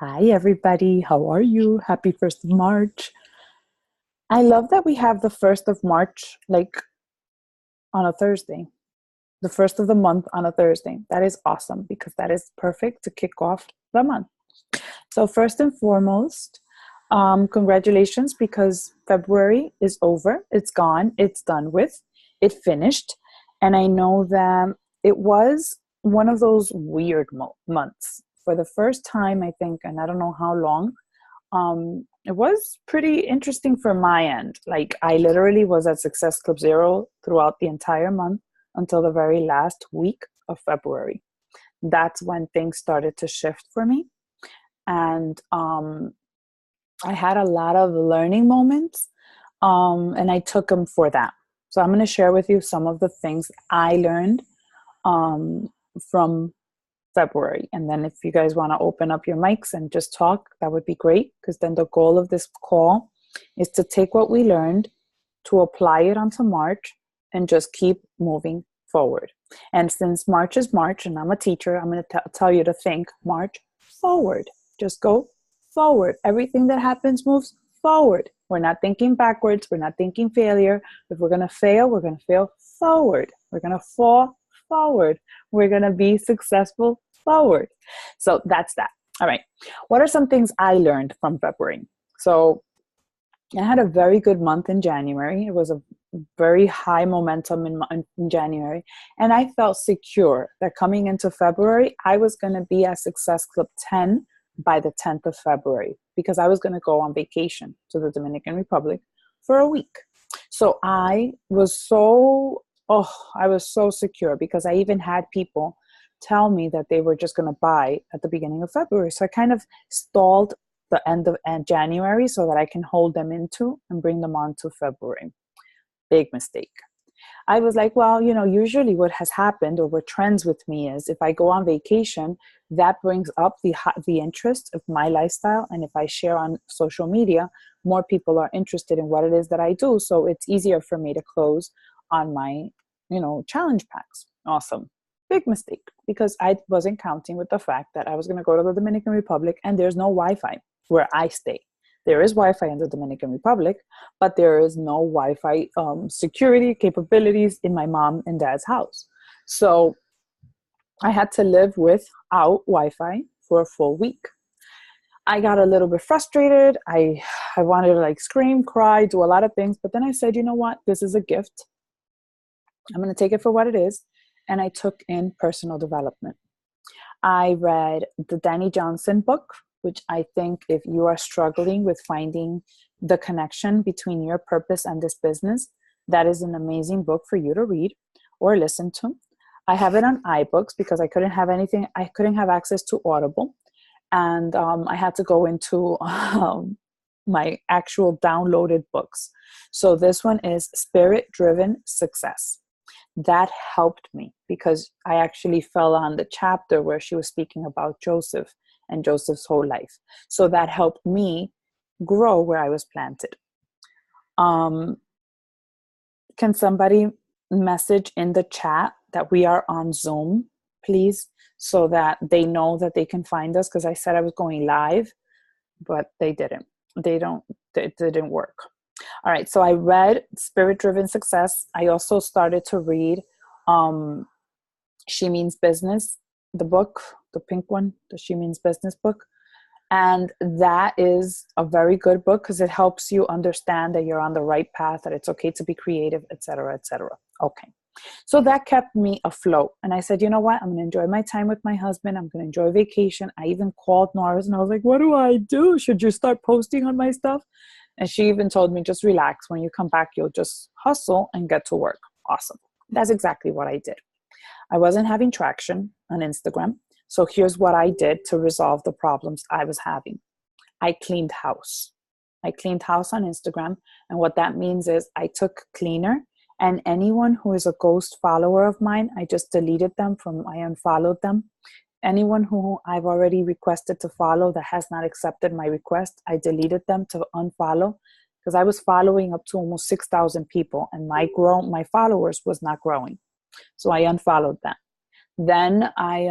Hi, everybody. How are you? Happy 1st of March. I love that we have the 1st of March like on a Thursday, the 1st of the month on a Thursday. That is awesome because that is perfect to kick off the month. So, first and foremost, congratulations because February is over. It's gone. It's done with. It finished. And I know that it was one of those weird months. For the first time, I think, and I don't know how long, it was pretty interesting from my end. Like I literally was at Success Club Zero throughout the entire month until the very last week of February. That's when things started to shift for me. And I had a lot of learning moments, and I took them for that. So I'm going to share with you some of the things I learned um, from February. And then if you guys want to open up your mics and just talk, that would be great. Because then the goal of this call is to take what we learned, to apply it onto March, and just keep moving forward. And since March is March, and I'm a teacher, I'm going to tell you to think March forward. Just go forward. Everything that happens moves forward. We're not thinking backwards. We're not thinking failure. If we're going to fail, we're going to fail forward. We're going to fall forward. We're going to be successful forward. So that's that. All right. What are some things I learned from February? So I had a very good month in January. It was a very high momentum in January. And I felt secure that coming into February, I was going to be at Success Club 10 by the 10th of February because I was going to go on vacation to the Dominican Republic for a week. So I was so secure because I even had people tell me that they were just going to buy at the beginning of February. So I kind of stalled the end of January so that I can hold them into and bring them on to February. Big mistake. I was like, well, usually what has happened or what trends with me is if I go on vacation, that brings up the interest of my lifestyle. And if I share on social media, more people are interested in what it is that I do. So it's easier for me to close on my, challenge packs. Awesome. Big mistake because I wasn't counting with the fact that I was going to go to the Dominican Republic and there's no Wi-Fi where I stay. There is Wi-Fi in the Dominican Republic, but there is no Wi-Fi security capabilities in my mom and dad's house. So I had to live without Wi-Fi for a full week. I got a little bit frustrated. I wanted to scream, cry, do a lot of things. But then I said, you know what? This is a gift. I'm going to take it for what it is. And I took in personal development. I read the Danny Johnson book, which I think if you are struggling with finding the connection between your purpose and this business, that is an amazing book for you to read or listen to. I have it on iBooks because I couldn't have access to Audible. And I had to go into my actual downloaded books. So this one is Spirit Driven Success. That helped me because I actually fell on the chapter where she was speaking about Joseph and Joseph's whole life. So that helped me grow where I was planted. Can somebody message in the chat that we are on Zoom, please, so that they know that they can find us? Because I said I was going live, but they didn't. It didn't work. All right, so I read Spirit Driven Success. I also started to read She Means Business, the book, the pink one, the She Means Business book. And that is a very good book because it helps you understand that you're on the right path, that it's okay to be creative, et cetera, et cetera. Okay. So that kept me afloat. And I said, you know what? I'm going to enjoy my time with my husband. I'm going to enjoy vacation. I even called Norris and I was like, what do I do? Should you start posting on my stuff? And she even told me, just relax. When you come back, you'll just hustle and get to work. Awesome. That's exactly what I did. I wasn't having traction on Instagram. So here's what I did to resolve the problems I was having. I cleaned house. I cleaned house on Instagram. And what that means is I took cleaner, and anyone who is a ghost follower of mine, I just deleted them I unfollowed them. Anyone who I've already requested to follow that has not accepted my request, I deleted them to unfollow because I was following up to almost 6,000 people and my followers was not growing. So I unfollowed them. Then I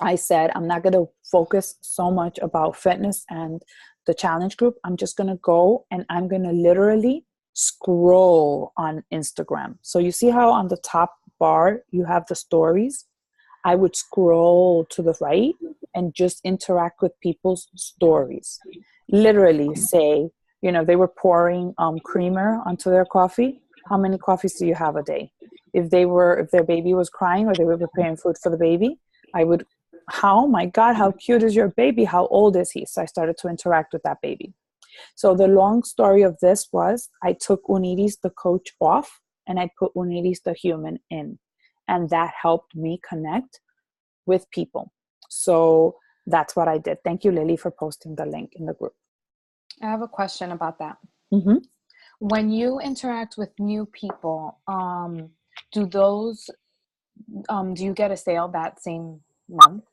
I said, I'm not going to focus so much about fitness and the challenge group. I'm just going to go and I'm going to literally scroll on Instagram. So you see how on the top bar you have the stories? I would scroll to the right and just interact with people's stories. Literally say, they were pouring creamer onto their coffee. How many coffees do you have a day? If their baby was crying or they were preparing food for the baby, I would, oh my God, how cute is your baby? How old is he? So I started to interact with that baby. So the long story of this was I took Uniris, the coach, off and I put Uniris, the human, in. And that helped me connect with people. So that's what I did. Thank you, Lily, for posting the link in the group. I have a question about that. Mm-hmm. When you interact with new people, do you get a sale that same month?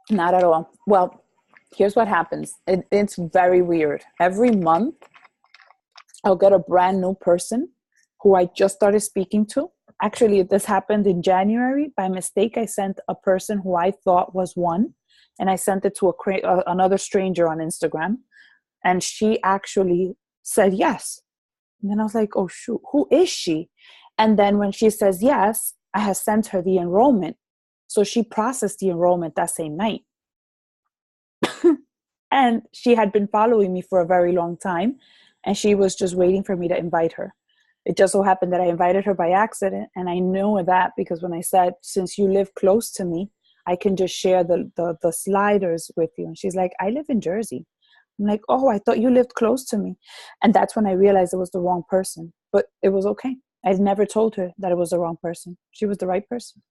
Not at all. Well, here's what happens. It's very weird. Every month, I'll get a brand new person who I just started speaking to. Actually, this happened in January. By mistake, I sent a person who I thought was one, and I sent it to another stranger on Instagram. And she actually said yes. And then I was like, oh, shoot, who is she? And then when she says yes, I have sent her the enrollment. So she processed the enrollment that same night. And she had been following me for a very long time. And she was just waiting for me to invite her. It just so happened that I invited her by accident. And I know that because when I said, since you live close to me, I can just share the sliders with you. And she's like, I live in Jersey. I'm like, oh, I thought you lived close to me. And that's when I realized it was the wrong person. But it was okay. I never told her that it was the wrong person. She was the right person.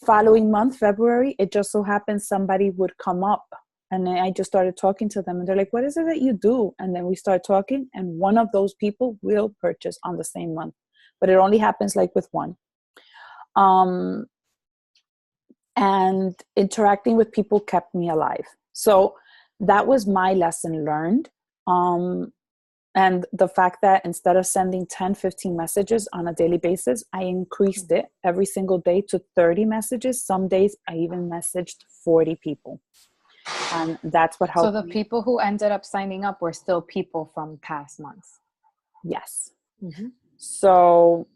Following month, February, it just so happened somebody would come up. And then I just started talking to them. And they're like, what is it that you do? And then we start talking. And one of those people will purchase on the same month. But it only happens like with one. And interacting with people kept me alive. So that was my lesson learned. And the fact that instead of sending 10, 15 messages on a daily basis, I increased it every single day to 30 messages. Some days I even messaged 40 people. And that's what helped. So the people who ended up signing up were still people from past months. Yes. Mm-hmm. So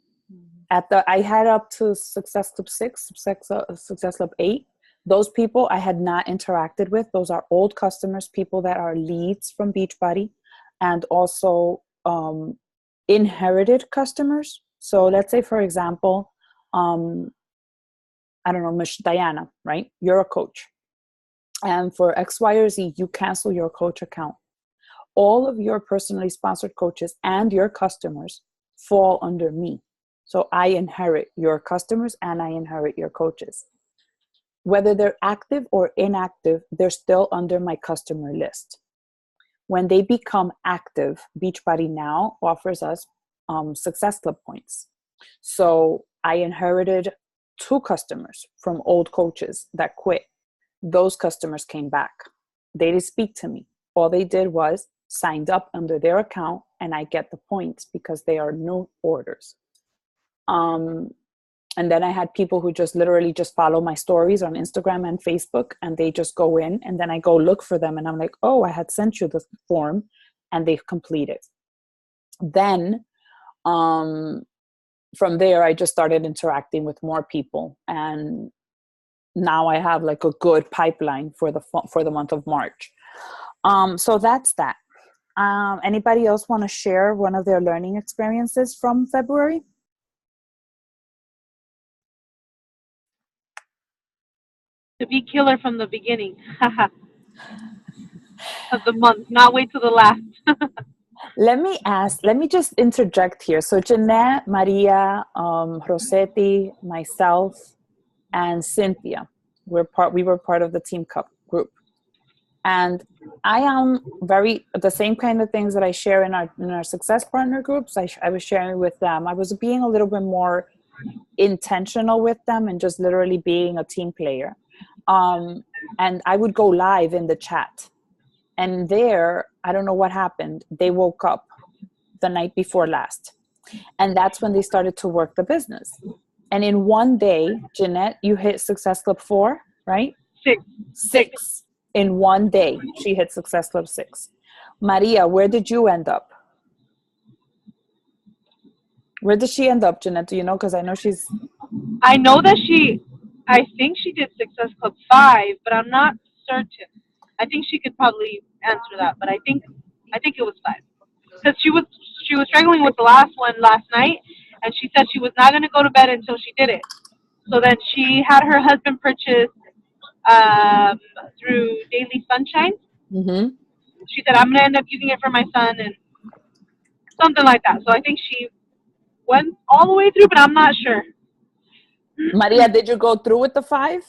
I had up to Success Club 6, Success Club 8. Those people I had not interacted with. Those are old customers, people that are leads from Beachbody, and also inherited customers. So let's say, for example, I don't know, Miss Diana, right? You're a coach. And for X, Y, or Z, you cancel your coach account. All of your personally sponsored coaches and your customers fall under me. So I inherit your customers and I inherit your coaches. Whether they're active or inactive, they're still under my customer list. When they become active, Beachbody now offers us Success Club points. So I inherited 2 customers from old coaches that quit. Those customers came back. They didn't speak to me. All they did was signed up under their account, and I get the points because they are new orders. And then I had people who just literally just follow my stories on Instagram and Facebook, and they just go in, and then I go look for them, and I'm like, oh, I had sent you the form, and they've completed. Then from there, I just started interacting with more people, and now I have like a good pipeline for the month of March. So that's that. Anybody else want to share one of their learning experiences from February? To be killer from the beginning of the month, not wait till the last. Let me just interject here. So Jeanette, Maria, Rossetti, myself, and Cynthia, we were part of the Team Cup group. And I am the same kind of things that I share in our success partner groups, I was sharing with them. I was being a little bit more intentional with them and just literally being a team player. And I would go live in the chat. And there, I don't know what happened. They woke up the night before last. And that's when they started to work the business. And in one day, Jeanette, you hit Success Club 4, right? 6. 6. In one day, she hit Success Club 6. Maria, where did you end up? Where did she end up, Jeanette? Do you know? Because I know she's... I know that I think she did Success Club 5, but I'm not certain. I think she could probably answer that, but I think it was 5. Because she was struggling with the last one last night, and she said she was not going to go to bed until she did it. So then she had her husband purchase through Daily Sunshine. Mm-hmm. She said, I'm going to end up using it for my son and something like that. So I think she went all the way through, but I'm not sure. Maria, did you go through with the 5?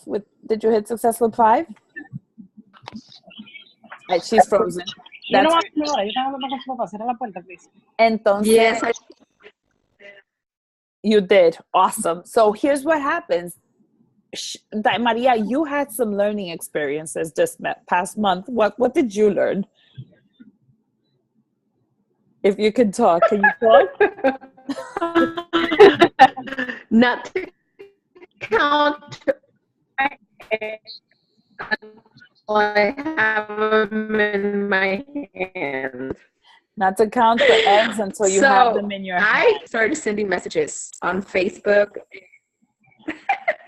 Did you hit Success Club 5? She's frozen. Yo no voy a hablar ahora, yo tengo que hablar con su papá, cierra la puerta, please. Entonces, Yes, you did. Awesome. So here's what happens. Maria, you had some learning experiences this past month. What did you learn? If you can talk, can you talk? not to count until I have them in my hand. Not to count the eggs until you have them in your hand. I started sending messages on Facebook.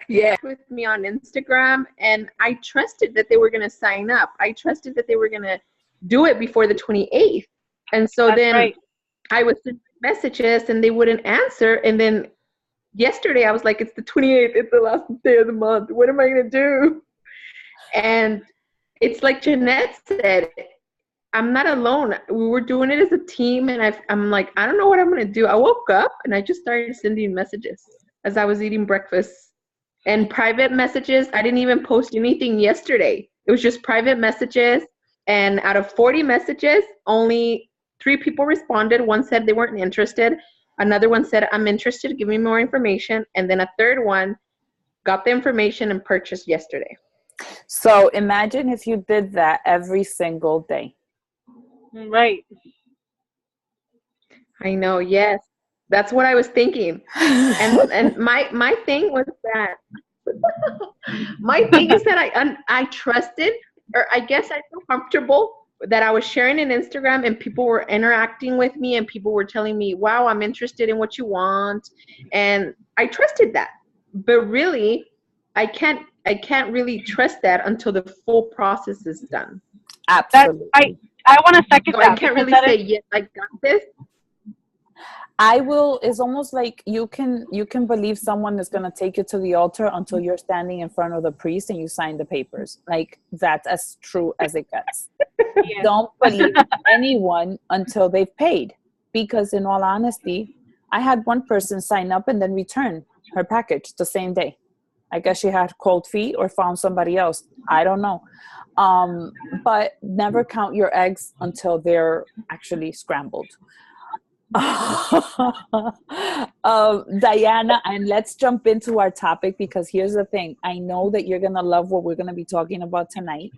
Yeah, with me on Instagram, and I trusted that they were going to sign up. I trusted that they were going to do it before the 28th. And so then right. I would send messages and they wouldn't answer. And then yesterday I was like, it's the 28th. It's the last day of the month. What am I going to do? And it's like Jeanette said, I'm not alone. We were doing it as a team. And I'm like, I don't know what I'm going to do. I woke up and I just started sending messages as I was eating breakfast. And private messages, I didn't even post anything yesterday. It was just private messages. And out of 40 messages, only 3 people responded. One said they weren't interested. Another one said, I'm interested, give me more information. And then a third one got the information and purchased yesterday. So imagine if you did that every single day. Right. I know, yes. That's what I was thinking. And my thing was that, my thing is that I trusted, or I guess I feel comfortable that I was sharing an Instagram and people were interacting with me and people were telling me, wow, I'm interested in what you want. And I trusted that. But really, I can't really trust that until the full process is done. Absolutely. I want to second So that. I can't really say, yes, I got this. It's almost like you can believe someone is going to take you to the altar until you're standing in front of the priest and you sign the papers. Like, that's as true as it gets. Yeah. Don't believe anyone until they've paid. Because in all honesty, I had one person sign up and then return her package the same day. I guess she had cold feet or found somebody else. I don't know. But never count your eggs until they're actually scrambled. Diana, and let's jump into our topic, because here's the thing. I know that you're going to love what we're going to be talking about tonight,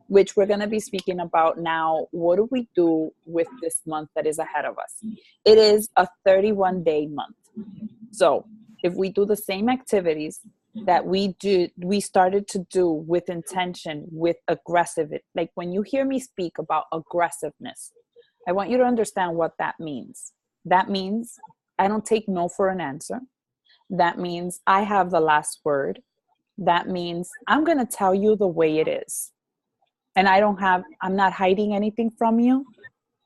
which we're going to be speaking about now. What do we do with this month that is ahead of us? It is a 31-day month. So if we do the same activities that we started to do with intention, with aggressiveness, like when you hear me speak about aggressiveness, I want you to understand what that means. That means I don't take no for an answer. That means I have the last word. That means I'm going to tell you the way it is. And I'm not hiding anything from you.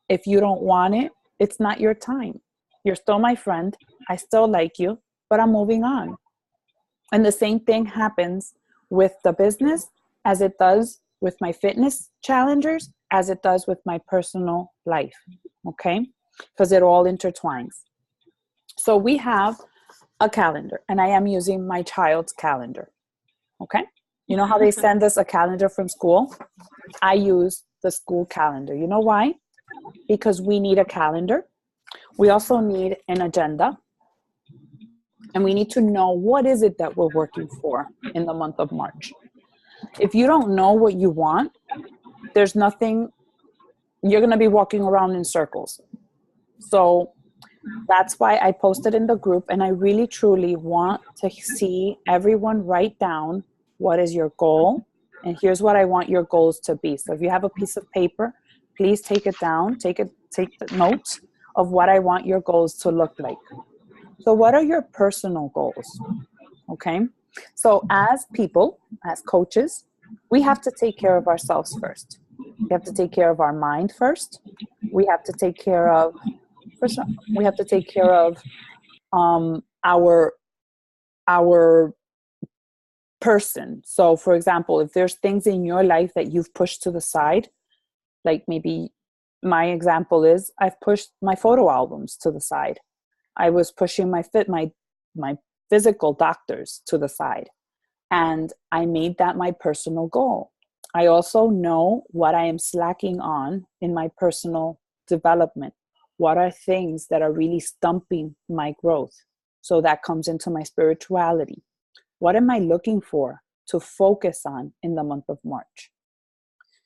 If you don't want it, it's not your time. You're still my friend. I still like you, but I'm moving on. And the same thing happens with the business as it does with my fitness challengers, as it does with my personal life. Okay? Because it all intertwines. So we have a calendar, and I am using my child's calendar. Okay? You know how they send us a calendar from school? I use the school calendar. You know why? Because we need a calendar. We also need an agenda. And we need to know what is it that we're working for in the month of March. If you don't know what you want, there's nothing, you're going to be walking around in circles. So That's why I posted in the group, and I really truly want to see everyone write down what is your goal, and here's what I want your goals to be. So if you have a piece of paper, please take it down, take the notes of what I want your goals to look like. So what are your personal goals? Okay. So as people, as coaches, we have to take care of ourselves first. We have to take care of our mind first. We have to take care of our person. So for example, if there's things in your life that you've pushed to the side, like maybe my example is I've pushed my photo albums to the side. I was pushing my physical doctors to the side, and I made that my personal goal. I also know what I am slacking on in my personal development. What are things that are really stumping my growth? So that comes into my spirituality. What am I looking for to focus on in the month of March?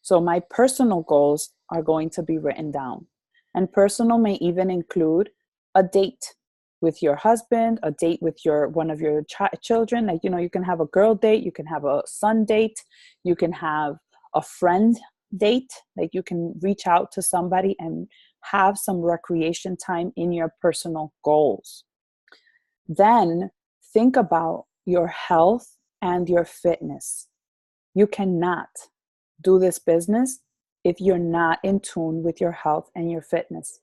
So my personal goals are going to be written down. And personal may even include a date with your husband, a date with one of your children. Like, you can have a girl date, you can have a son date, you can have a friend date. Like, you can reach out to somebody and have some recreation time in your personal goals. Then think about your health and your fitness. You cannot do this business if you're not in tune with your health and your fitness.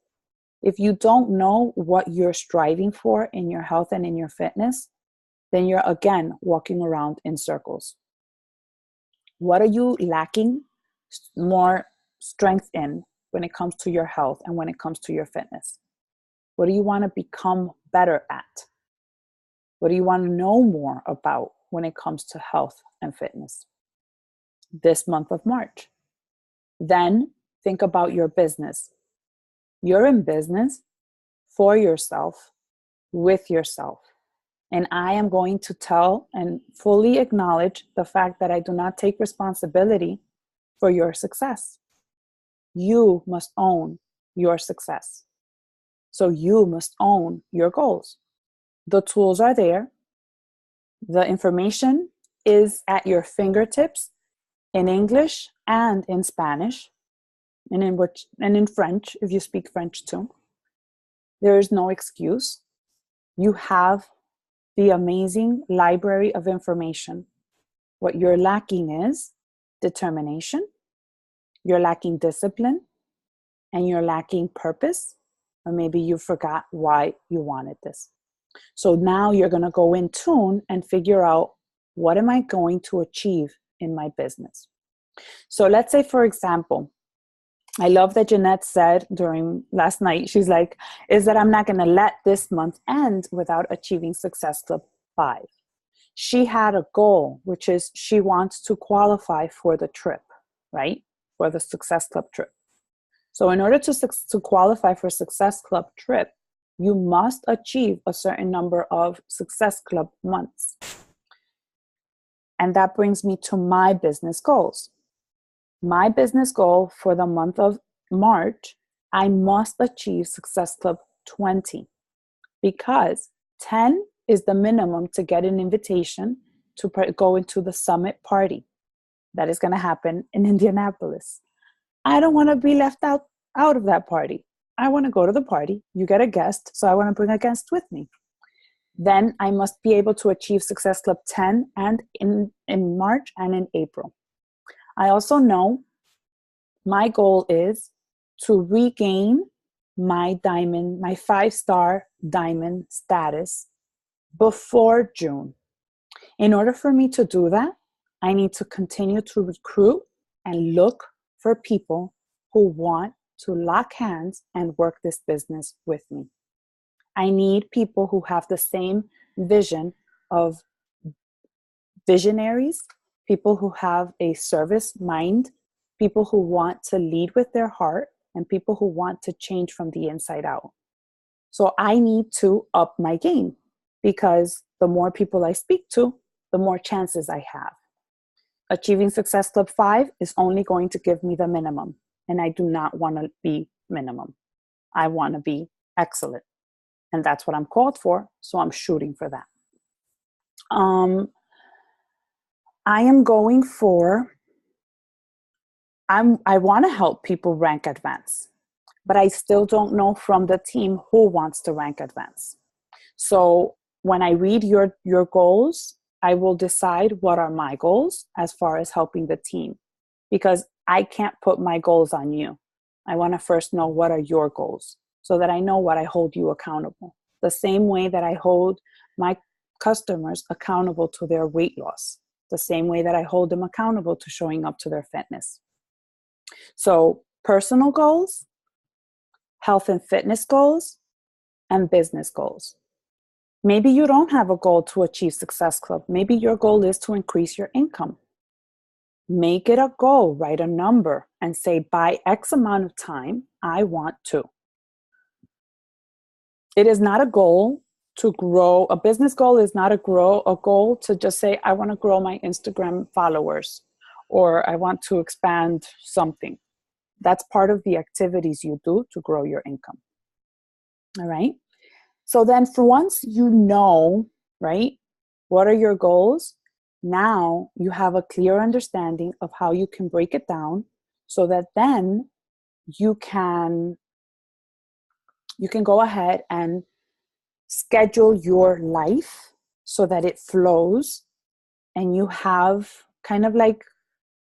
If you don't know what you're striving for in your health and in your fitness, then you're again walking around in circles. What are you lacking more strength in when it comes to your health and when it comes to your fitness? What do you want to become better at? What do you want to know more about when it comes to health and fitness this month of March? Then think about your business. You're in business for yourself, with yourself. And I am going to tell and fully acknowledge the fact that I do not take responsibility for your success. You must own your success. So you must own your goals. The tools are there. The information is at your fingertips in English and in Spanish, and in French, if you speak French too. There is no excuse. You have the amazing library of information. What you're lacking is determination, you're lacking discipline, and you're lacking purpose, or maybe you forgot why you wanted this. So now you're going to go in tune and figure out, what am I going to achieve in my business? So let's say, for example, I love that Jeanette said during last night, she's like, is that I'm not going to let this month end without achieving Success Club 5. She had a goal, which is she wants to qualify for the trip, right? For the Success Club trip. So in order to qualify for Success Club trip, you must achieve a certain number of Success Club months. And that brings me to my business goals. My business goal for the month of March, I must achieve Success Club 20, because 10 is the minimum to get an invitation to go into the summit party that is going to happen in Indianapolis. I don't want to be left out of that party. I want to go to the party. You get a guest, so I want to bring a guest with me. Then I must be able to achieve Success Club 10 and in March and in April. I also know my goal is to regain my 5-star diamond status before June. In order for me to do that, I need to continue to recruit and look for people who want to lock hands and work this business with me. I need people who have the same vision of visionaries, people who have a service mind, people who want to lead with their heart, and people who want to change from the inside out. So I need to up my game, because the more people I speak to, the more chances I have. Achieving Success Club 5 is only going to give me the minimum, and I do not want to be minimum. I want to be excellent. and that's what I'm called for. So I'm shooting for that. I am going for, I want to help people rank advance, but I still don't know from the team who wants to rank advance. So when I read your goals, I will decide what are my goals as far as helping the team, because I can't put my goals on you. I want to first know what are your goals so that I know what I hold you accountable. The same way that I hold my customers accountable to their weight loss, the same way that I hold them accountable to showing up to their fitness. So personal goals, health and fitness goals, and business goals. Maybe you don't have a goal to achieve Success Club. Maybe your goal is to increase your income. Make it a goal, write a number, and say, by X amount of time, I want to. It is not a goal to grow. A business goal is not a goal to just say, I want to grow my Instagram followers, or I want to expand something. That's part of the activities you do to grow your income. All right. So then for once you know, right, what are your goals? Now you have a clear understanding of how you can break it down so that then you can go ahead and schedule your life so that it flows and you have kind of like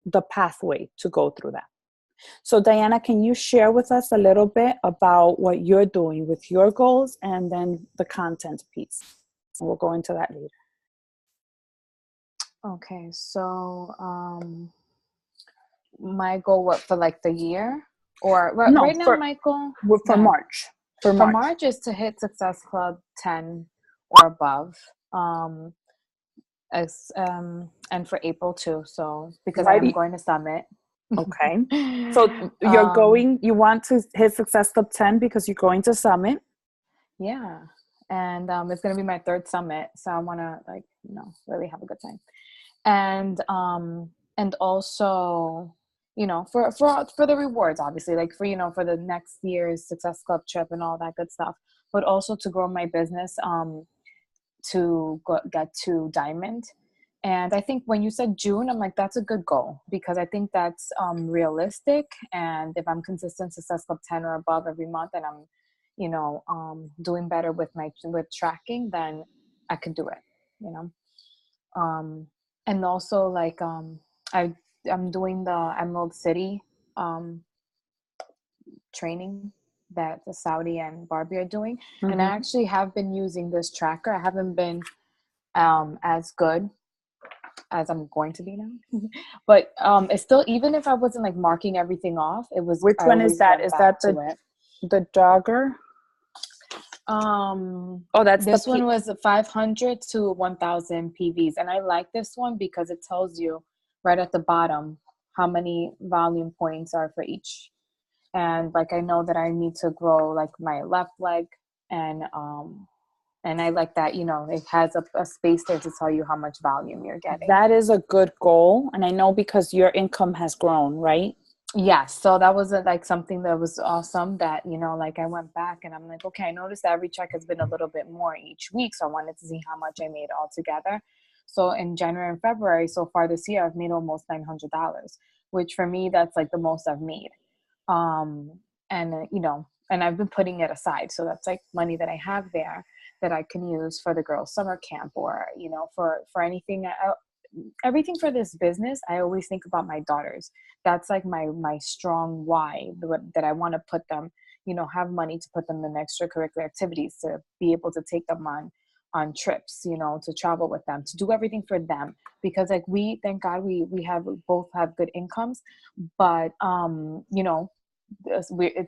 the pathway to go through that. So Diana, can you share with us a little bit about what you're doing with your goals and then the content piece? And we'll go into that later. Okay, so my goal, for like the year? Or No, right now, Michael? For March. For March is to hit Success Club 10 or above. And for April too. So because I am going to Summit. Okay. So you want to hit Success Club 10 because you're going to Summit? Yeah. And it's going to be my third Summit. So I want to really have a good time. And also, for the rewards, obviously, like for the next year's Success Club trip and all that good stuff, but also to grow my business, to get to Diamond. And I think when you said June, I'm like, that's a good goal because I think that's realistic. And if I'm consistent Success Club 10 or above every month and I'm, doing better with tracking, then I can do it, and also like, I'm doing the Emerald City, training that the Saudi and Barbie are doing. Mm-hmm. And I actually have been using this tracker. I haven't been as good as I'm going to be now. But it's still, even if I wasn't like marking everything off, it was. Which one is that? Is that the jogger? That's this one was 500 to 1,000 PVs, and I like this one because it tells you right at the bottom how many volume points are for each. And like I know that I need to grow like my left leg, and I like that, it has a space there to tell you how much volume you're getting. That is a good goal. And I know because your income has grown, right? Yes. So that was like something that was awesome that, like I went back and I'm like, okay, I noticed that every check has been a little bit more each week. So I wanted to see how much I made altogether. So in January and February, so far this year, I've made almost $900, which for me, that's like the most I've made. And I've been putting it aside. So that's like money that I have there that I can use for the girls' summer camp or, for anything, everything for this business. I always think about my daughters. That's like my strong why, that I want to put them, have money to put them in extracurricular activities, to be able to take them on trips, to travel with them, to do everything for them. Because like thank God we both have good incomes, but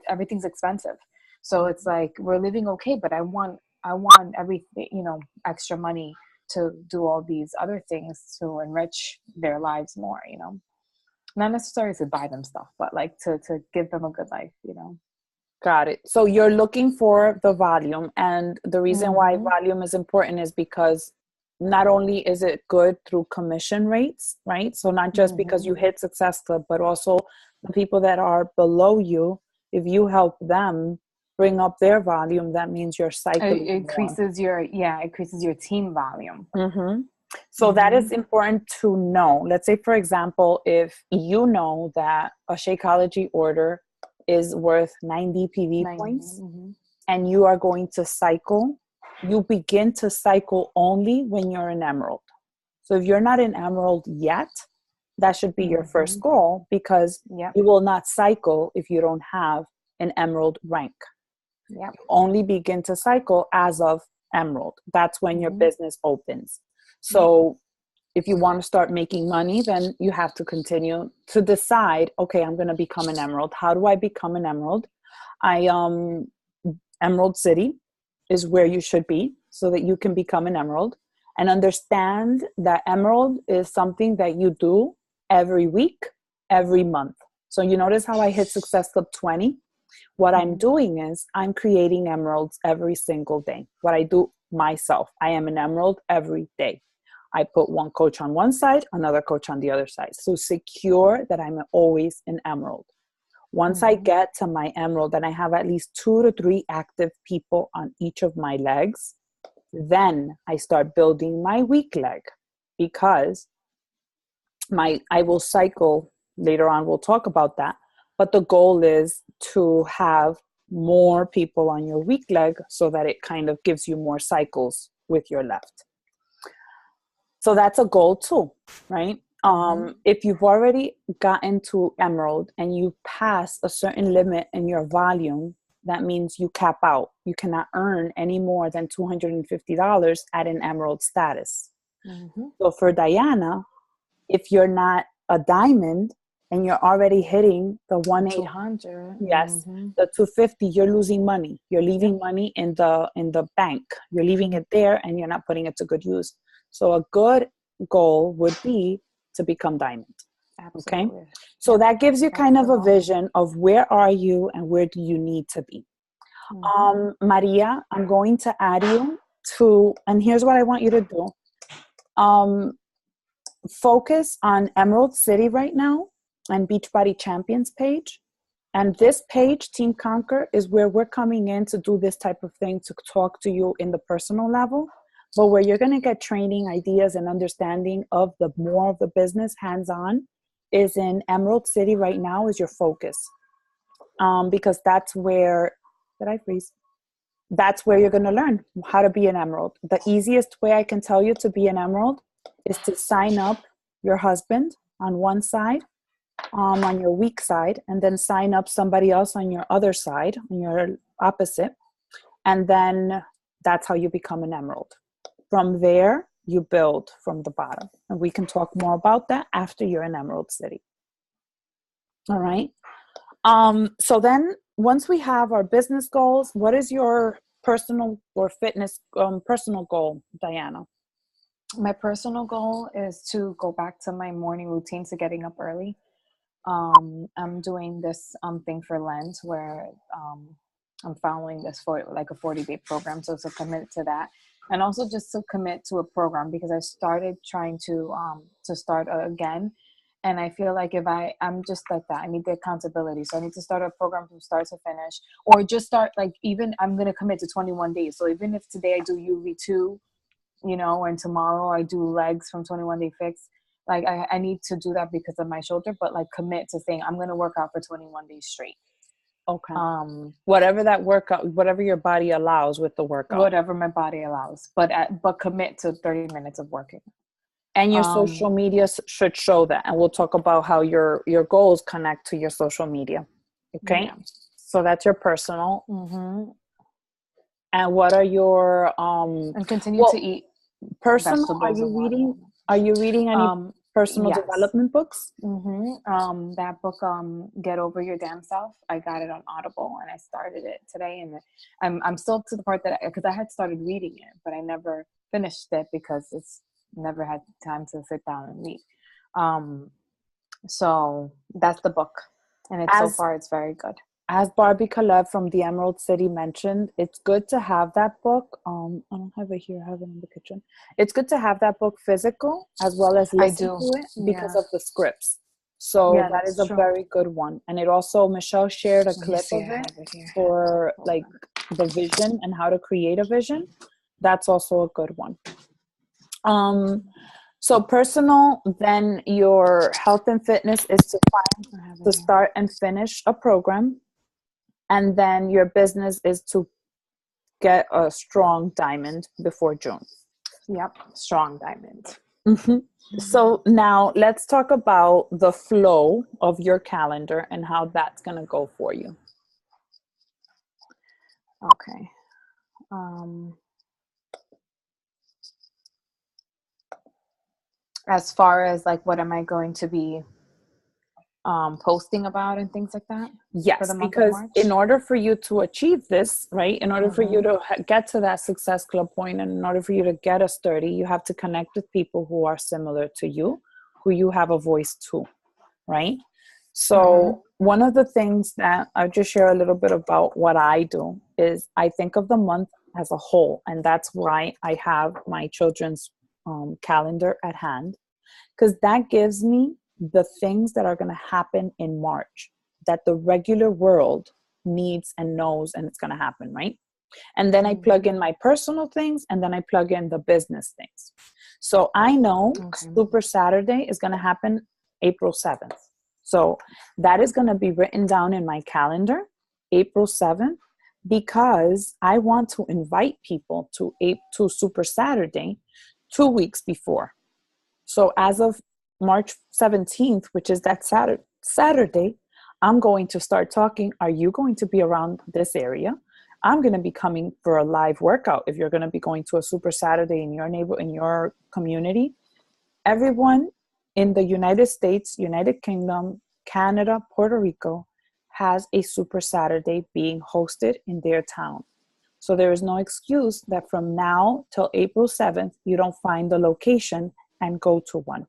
everything's expensive. So it's like we're living okay, but I want everything, extra money to do all these other things to enrich their lives more, not necessarily to buy them stuff, but like to give them a good life, Got it. So you're looking for the volume, and the reason why Mm-hmm. volume is important is because not only is it good through commission rates, right? So not just because you hit Success Club, but also the people that are below you, if you help them, bring up their volume, that means you're cycling It increases your team volume. more. So that is important to know. Let's say, for example, if you know that a Shakeology order is worth 90 PV points and you are going to cycle, you begin to cycle only when you're in Emerald. So if you're not in Emerald yet, that should be your first goal, because you will not cycle if you don't have an Emerald rank. You only begin to cycle as of Emerald. That's when your business opens. So if you want to start making money, then you have to continue to decide, okay, I'm going to become an Emerald. How do I become an Emerald? Emerald City is where you should be so that you can become an Emerald, and understand that Emerald is something that you do every week, every month. So you notice how I hit Success Club 20? What I'm doing is I'm creating Emeralds every single day. What I do myself, I am an Emerald every day. I put one coach on one side, another coach on the other side. So secure that I'm always an Emerald. Once I get to my Emerald and I have at least 2 to 3 active people on each of my legs, then I start building my weak leg, because I will cycle later on. We'll talk about that. But the goal is to have more people on your weak leg so that it kind of gives you more cycles with your left. So that's a goal too, right? If you've already gotten to Emerald and you pass a certain limit in your volume, that means you cap out. You cannot earn any more than $250 at an Emerald status. So for Diana, if you're not a diamond and you're already hitting the 1-800, yes, the 250, you're losing money. You're leaving money in the bank. You're leaving it there and you're not putting it to good use. So a good goal would be to become diamond. Absolutely. Okay. So that gives you kind of a vision of where are you and where do you need to be. Maria, I'm going to add you to, and here's what I want you to do. Focus on Emerald City right now and Beachbody Champions page. And this page, Team Conquer, is where we're coming in to do this type of thing, to talk to you in the personal level. But where you're going to get training, ideas, and understanding of the more of the business hands-on is in Emerald City right now is your focus. Because that's where, did I freeze? That's where you're going to learn how to be an Emerald. The easiest way I can tell you to be an Emerald is to sign up your husband on one side, on your weak side, and then sign up somebody else on your other side, on your opposite. And then that's how you become an Emerald. From there, you build from the bottom. And we can talk more about that after you're in Emerald City. All right. So then once we have our business goals, what is your personal or fitness personal goal, Diana? My personal goal is to go back to my morning routine, to getting up early. I'm doing this thing for Lent where I'm following this for like a 40-day program. So to commit to that. And also just to commit to a program, because I started trying to start again. And I feel like if I'm just like that, I need the accountability. So I need to start a program from start to finish, or just start, like, even I'm going to commit to 21 days. So even if today I do UV2, you know, and tomorrow I do legs from 21 Day Fix, like I need to do that because of my shoulder, but like commit to saying I'm going to work out for 21 days straight. Okay. Whatever that workout, whatever your body allows with the workout. Whatever my body allows, but commit to 30 minutes of working. And your social media should show that. And we'll talk about how your goals connect to your social media. Okay. Yeah. So that's your personal. And what are your and continue to eat personal? Are you reading any personal development books? That book, Get Over Your Damn Self, I got it on Audible and I started it today, and I'm still to the part that because I had started reading it, but I never finished it because it's never had time to sit down and read. So that's the book, and so far it's very good. As Barbie Kalev from the Emerald City mentioned, it's good to have that book. I don't have it here. I have it in the kitchen. It's good to have that book physical as well as listen to it because of the scripts. So Yeah, that that's is a true. very good one. And it also, Michelle shared a Let me clip see, of I it have it here. for Hold like on. the vision and how to create a vision. That's also a good one. So personal, then your health and fitness is to I have it to here. start and finish a program. And then your business is to get a strong diamond before June. Yep, strong diamond. So now let's talk about the flow of your calendar and how that's going to go for you. Okay. As far as like, what am I going to be posting about and things like that? Yes, the month of because March? in order for you to achieve this, right, in order for you Mhm. to get to that success club point, and in order for you to get a sturdy, you have to connect with people who are similar to you, who you have a voice to, right? So one of the things that I'll just share a little bit about what I do is I think of the month as a whole, and that's why I have my children's calendar at hand, because that gives me the things that are going to happen in March that the regular world needs and knows, and it's going to happen, right? And then I plug in my personal things, and then I plug in the business things. So I know Super Saturday is going to happen April 7th. So that is going to be written down in my calendar, April 7th, because I want to invite people to Super Saturday 2 weeks before. So as of March 17th, which is that Saturday, I'm going to start talking. Are you going to be around this area? I'm going to be coming for a live workout. If you're going to be going to a Super Saturday in in your community, everyone in the United States, United Kingdom, Canada, Puerto Rico has a Super Saturday being hosted in their town. So there is no excuse that from now till April 7th, you don't find the location and go to one.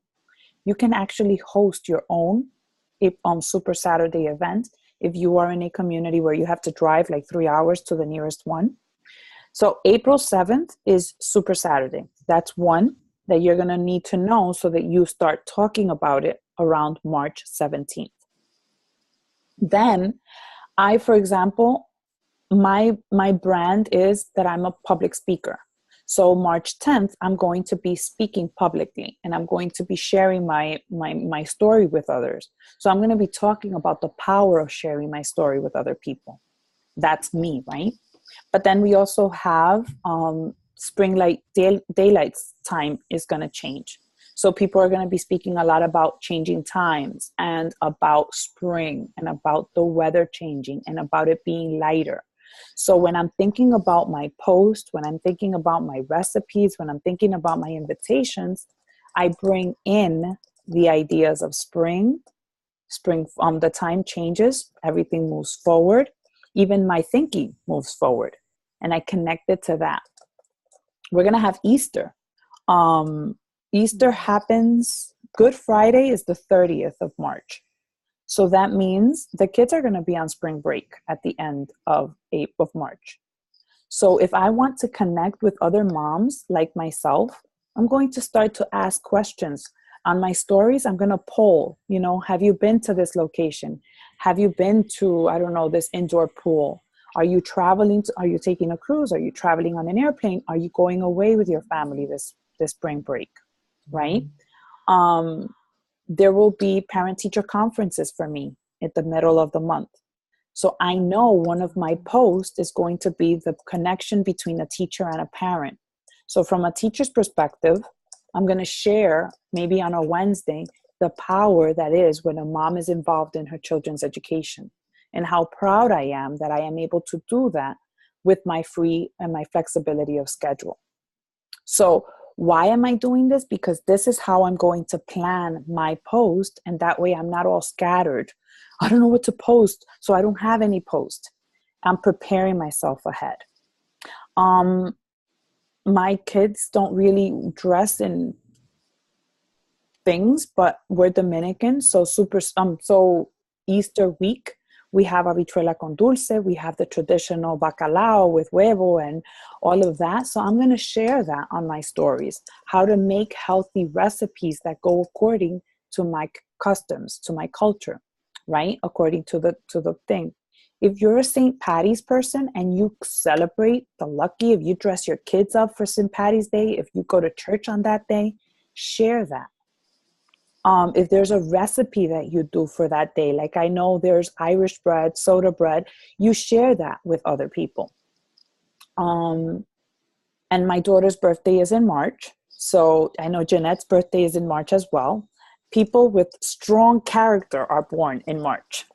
You can actually host your own Super Saturday event if you are in a community where you have to drive like 3 hours to the nearest one. So April 7th is Super Saturday. That's one that you're going to need to know so that you start talking about it around March 17th. Then I, for example, my brand is that I'm a public speaker. So March 10th, I'm going to be speaking publicly, and I'm going to be sharing my story with others. So I'm going to be talking about the power of sharing my story with other people. That's me, right? But then we also have spring light daylight time is going to change. So people are going to be speaking a lot about changing times and about spring and about the weather changing and about it being lighter. So when I'm thinking about my post, when I'm thinking about my recipes, when I'm thinking about my invitations, I bring in the ideas of spring, the time changes, everything moves forward. Even my thinking moves forward, and I connect it to that. We're going to have Easter. Easter happens, Good Friday is the 30th of March. So that means the kids are going to be on spring break at the end of March. So if I want to connect with other moms like myself, I'm going to start to ask questions. On my stories, I'm going to poll, have you been to this location? Have you been to, I don't know, this indoor pool? Are you traveling? Are you taking a cruise? Are you traveling on an airplane? Are you going away with your family this spring break, right? There will be parent-teacher conferences for me at the middle of the month. So I know one of my posts is going to be the connection between a teacher and a parent. So from a teacher's perspective, I'm going to share maybe on a Wednesday the power that is when a mom is involved in her children's education, and how proud I am that I am able to do that with my free and my flexibility of schedule. So why am I doing this? Because this is how I'm going to plan my post, and that way I'm not all scattered. I don't know what to post, so I don't have any post. I'm preparing myself ahead. My kids don't really dress in things, but we're Dominican, so so Easter week, we have habichuela con dulce, we have the traditional bacalao with huevo and all of that. So I'm going to share that on my stories, how to make healthy recipes that go according to my customs, to my culture, right? According to the thing. If you're a St. Patty's person and you celebrate the lucky, if you dress your kids up for St. Patty's Day, if you go to church on that day, share that. If there's a recipe that you do for that day, like I know there's Irish bread, soda bread, you share that with other people. And my daughter's birthday is in March. So I know Jeanette's birthday is in March as well. People with strong character are born in March.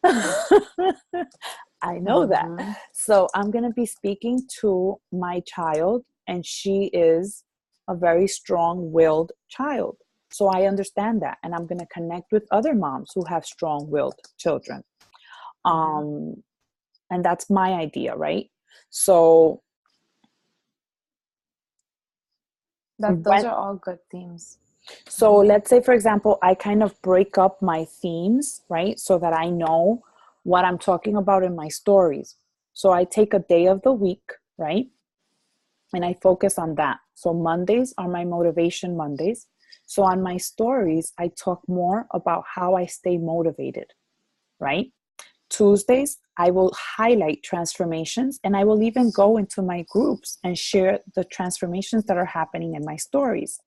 I know that. So I'm going to be speaking to my child, and she is a very strong-willed child. So I understand that. And I'm going to connect with other moms who have strong-willed children. And that's my idea, right? So those are all good themes. So let's say, for example, I kind of break up my themes, right? So that I know what I'm talking about in my stories. So I take a day of the week, right? And I focus on that. So Mondays are my motivation Mondays. So on my stories, I talk more about how I stay motivated, right? Tuesdays, I will highlight transformations, and I will even go into my groups and share the transformations that are happening in my stories.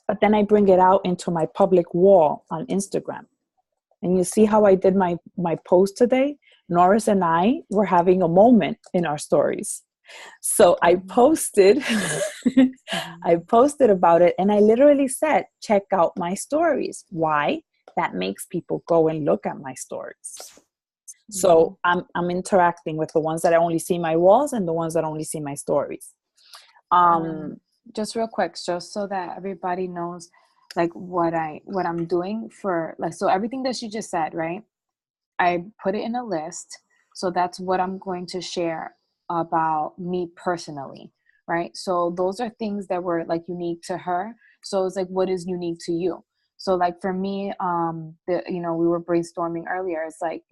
But then I bring it out into my public wall on Instagram. And you see how I did my post today? Norris and I were having a moment in our stories. So I posted, I posted about it, and I literally said, check out my stories. Why? That makes people go and look at my stories. So I'm interacting with the ones that only see my walls and the ones that only see my stories. Just real quick, just so that everybody knows like what I'm doing for, like, so everything that you just said, right? I put it in a list. So that's what I'm going to share about me personally, right? So those are things that were like unique to her. So it's like, what is unique to you? So like for me, we were brainstorming earlier. It's like,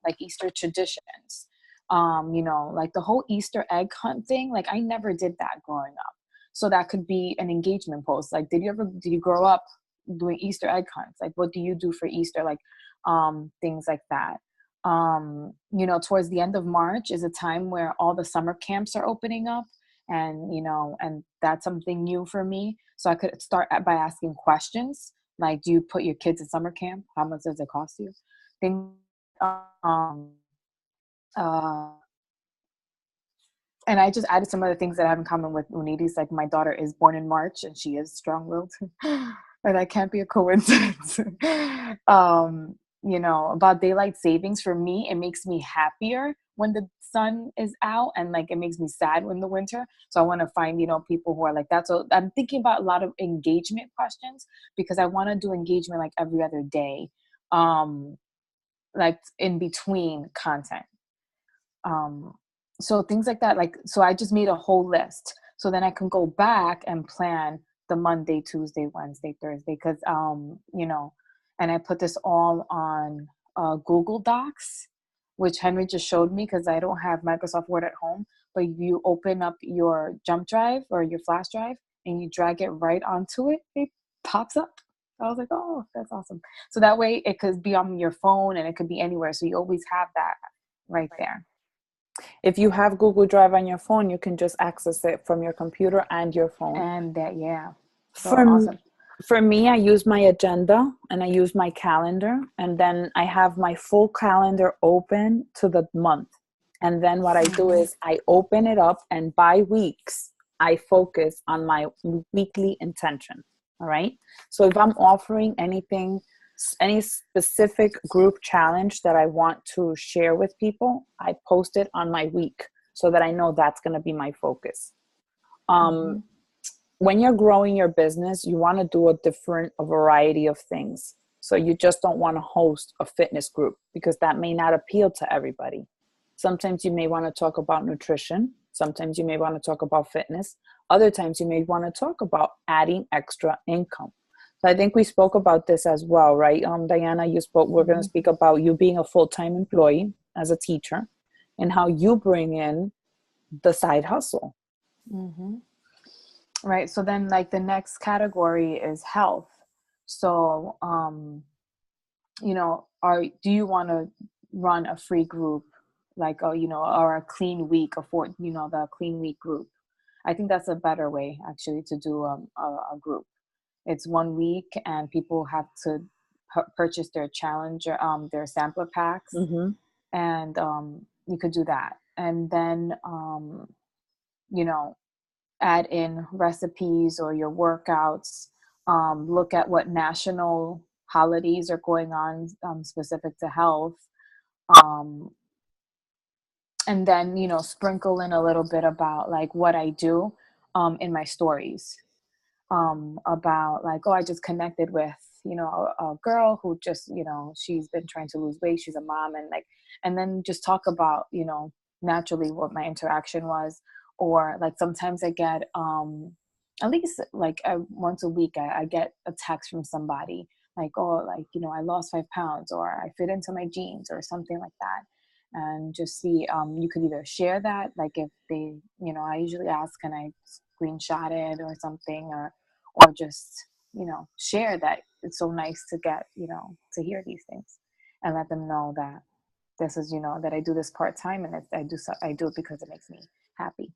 like Easter traditions, like the whole Easter egg hunt thing. Like I never did that growing up. So that could be an engagement post. Like, did you grow up doing Easter egg hunts? Like, what do you do for Easter? Like, things like that. Towards the end of March is a time where all the summer camps are opening up, and that's something new for me. So I could start by asking questions like, do you put your kids in summer camp? How much does it cost you? Things, and I just added some other things that I have in common with Unides. Like my daughter is born in March and she is strong-willed. And that can't be a coincidence. About daylight savings, for me, it makes me happier when the sun is out, and like it makes me sad when the winter. So I want to find, people who are like that. So I'm thinking about a lot of engagement questions because I want to do engagement like every other day, like in between content. So things like that, so I just made a whole list. So then I can go back and plan the Monday, Tuesday, Wednesday, Thursday, because, and I put this all on Google Docs, which Henry just showed me because I don't have Microsoft Word at home, but you open up your jump drive or your flash drive and you drag it right onto it, it pops up. I was like, oh, that's awesome. So that way it could be on your phone and it could be anywhere. So you always have that right there. If you have Google Drive on your phone, you can just access it from your computer and your phone. And that, yeah. So awesome. For me, I use my agenda and I use my calendar, and then I have my full calendar open to the month. And then what I do is I open it up, and by weeks, I focus on my weekly intention. All right. So if I'm offering anything, any specific group challenge that I want to share with people, I post it on my week so that I know that's going to be my focus. When you're growing your business, you want to do a variety of things. So you just don't want to host a fitness group because that may not appeal to everybody. Sometimes you may want to talk about nutrition. Sometimes you may want to talk about fitness. Other times you may want to talk about adding extra income. So I think we spoke about this as well, right? Diana, we're going to speak about you being a full-time employee as a teacher and how you bring in the side hustle. Right. So then like the next category is health. So do you want to run a free group, like, or a clean week, the clean week group? I think that's a better way actually to do a group. It's 1 week and people have to purchase their challenger, their sampler packs, Mm-hmm. and you could do that. And then, add in recipes or your workouts, look at what national holidays are going on, specific to health. Um, and then, sprinkle in a little bit about like what I do in my stories, about like, oh, I just connected with, a girl who just, she's been trying to lose weight. She's a mom, and like, and then just talk about, naturally what my interaction was. Or like sometimes I get, at least like once a week, I get a text from somebody like, oh, like, I lost 5 pounds, or I fit into my jeans, or something like that. And just see, you could either share that, like if they, I usually ask, can I screenshot it or something, or just, share that it's so nice to get, to hear these things, and let them know that this is, that I do this part-time, and I do it because it makes me happy.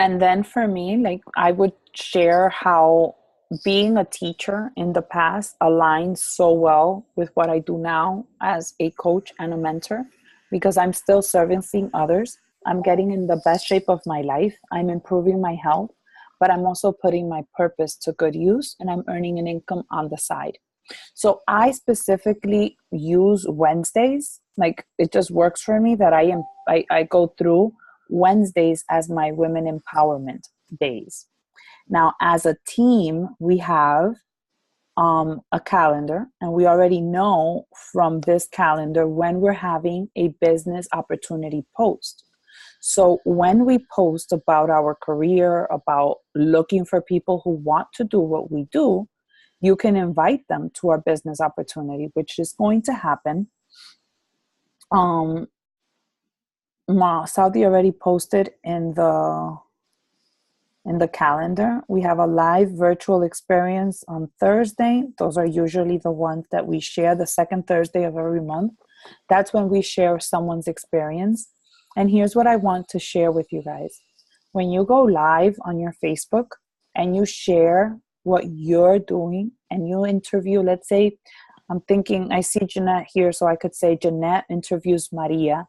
And then for me, like I would share how being a teacher in the past aligns so well with what I do now as a coach and a mentor, because I'm still servicing others. I'm getting in the best shape of my life. I'm improving my health, but I'm also putting my purpose to good use, and I'm earning an income on the side. So I specifically use Wednesdays. Like it just works for me that I go through Wednesdays as my women empowerment days. Now, as a team, we have a calendar, and we already know from this calendar when we're having a business opportunity post. So when we post about our career, about looking for people who want to do what we do, you can invite them to our business opportunity, which is going to happen. Saudi already posted in the calendar. We have a live virtual experience on Thursday. Those are usually the ones that we share, the second Thursday of every month. That's when we share someone's experience. And here's what I want to share with you guys. When you go live on your Facebook and you share what you're doing and you interview, let's say, I'm thinking, I see Jeanette here, so I could say Jeanette interviews Maria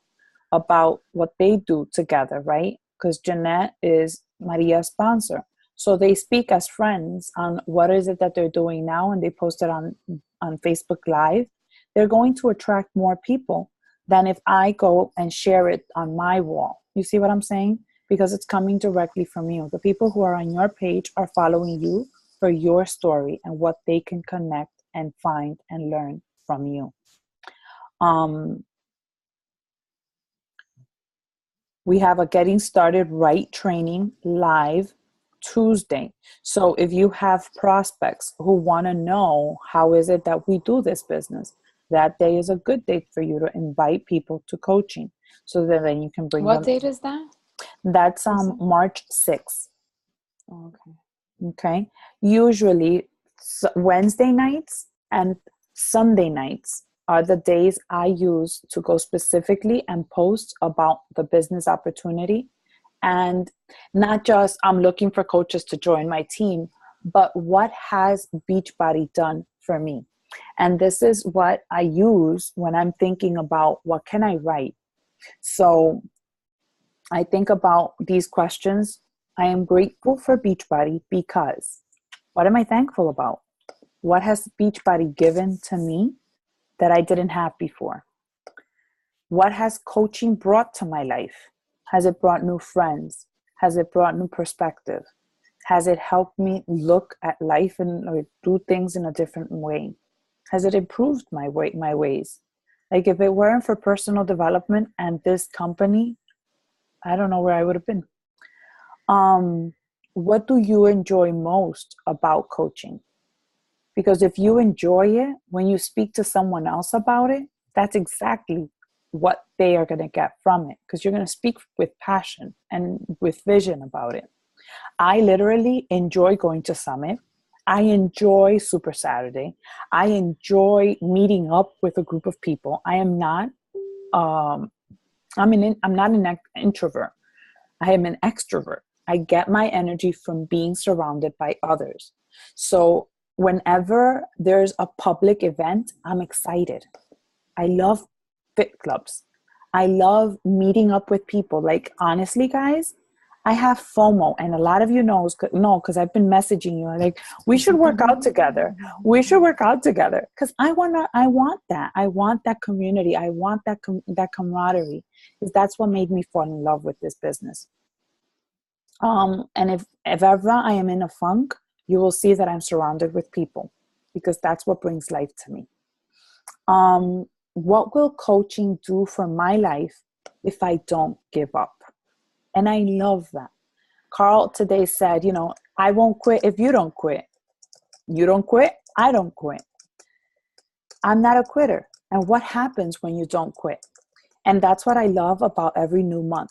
about what they do together, right? Because Jeanette is Maria's sponsor. So they speak as friends on what is it that they're doing now, and they post it on Facebook Live. They're going to attract more people than if I go and share it on my wall. You see what I'm saying? Because it's coming directly from you. The people who are on your page are following you for your story and what they can connect and find and learn from you. We have a Getting Started Right training live Tuesday. So if you have prospects who want to know how is it that we do this business, that day is a good date for you to invite people to coaching, so that then you can bring What them. date is that? That's March 6th. Oh, okay. Okay. Usually Wednesday nights and Sunday nights are the days I use to go specifically and post about the business opportunity. And not just I'm looking for coaches to join my team, but what has Beachbody done for me? And this is what I use when I'm thinking about what can I write. So I think about these questions. I am grateful for Beachbody because what am I thankful about? What has Beachbody given to me that I didn't have before? What has coaching brought to my life? Has it brought new friends? Has it brought new perspective? Has it helped me look at life or do things in a different way? Has it improved my ways? Like if it weren't for personal development and this company, I don't know where I would have been. What do you enjoy most about coaching? Because if you enjoy it, when you speak to someone else about it, that's exactly what they are going to get from it, because you're going to speak with passion and with vision about it. I literally enjoy going to Summit. I enjoy Super Saturday. I enjoy meeting up with a group of people. I am not, I'm not an introvert. I am an extrovert. I get my energy from being surrounded by others. So whenever there's a public event, I'm excited. I love fit clubs. I love meeting up with people. Like, honestly, guys, I have FOMO, and a lot of you know because I've been messaging you like, we should work out together. We should work out together because I want that. I want that community. I want that camaraderie, because that's what made me fall in love with this business. And if ever I am in a funk, you will see that I'm surrounded with people, because that's what brings life to me. What will coaching do for my life if I don't give up? And I love that. Carl today said, I won't quit if you don't quit. You don't quit, I don't quit. I'm not a quitter. And what happens when you don't quit? And that's what I love about every new month,